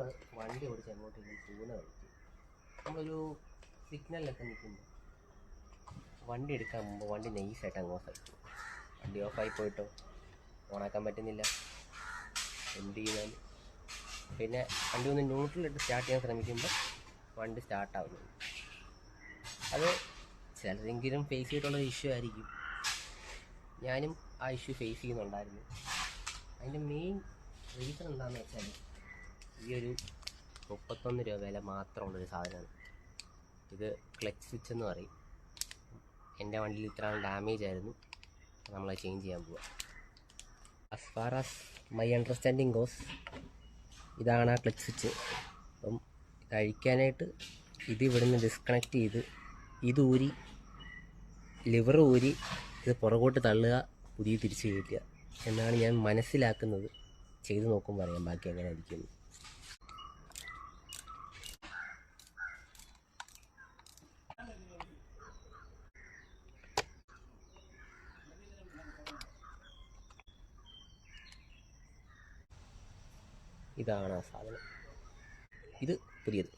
നമ്മൾ വണ്ടി ഓടിച്ച് അങ്ങോട്ടേക്കും പോകുന്ന വഴിക്ക് നമ്മളൊരു സിഗ്നലിലൊക്കെ നിൽക്കുമ്പോൾ വണ്ടി എടുക്കാൻ മുമ്പ് വണ്ടി നൈസായിട്ട് അങ്ങ് ഓഫായി പോകും. വണ്ടി ഓഫായി പോയിട്ടോ ഓണാക്കാൻ പറ്റുന്നില്ല, എന്ത് ചെയ്താൽ. പിന്നെ വണ്ടി ഒന്ന് ന്യൂട്രലിട്ട് സ്റ്റാർട്ട് ചെയ്യാൻ ശ്രമിക്കുമ്പോൾ വണ്ടി സ്റ്റാർട്ടാവുന്നു. അത് ചിലരെങ്കിലും ഫേസ് ചെയ്തിട്ടുള്ള ഇഷ്യൂ ആയിരിക്കും. ഞാനും ആ ഇഷ്യൂ ഫേസ് ചെയ്യുന്നുണ്ടായിരുന്നു. അതിൻ്റെ മെയിൻ റീസൺ എന്താണെന്ന് വെച്ചാൽ ഈ ഒരു 31 രൂപ വില മാത്രമുള്ളൊരു സാധനമാണ് ഇത്. ക്ലച്ച് സ്വിച്ച് എന്ന് പറയും. എൻ്റെ വണ്ടിയിൽ ഇത്ര ഡാമേജ് ആയിരുന്നു, നമ്മളത് ചേഞ്ച് ചെയ്യാൻ പോവുക. As far as my understanding goes, ഇതാണ് ആ ക്ലച്ച് സ്വിച്ച്. അപ്പം ഇത് അഴിക്കാനായിട്ട് ഇത് ഇവിടുന്ന് ഡിസ്കണക്ട് ചെയ്ത് ഇത് ഊരി ലിവർ ഊരി ഇത് പുറകോട്ട് തള്ളുക, പുതിയ തിരിച്ച് കയറ്റുക എന്നാണ് ഞാൻ മനസ്സിലാക്കുന്നത്. ചെയ്ത് നോക്കുമ്പോൾ അറിയാം ബാക്കി എങ്ങനെ ആയിരിക്കും. ഇതാണ് ആ സാധനം. ഇത് പുതിയത്.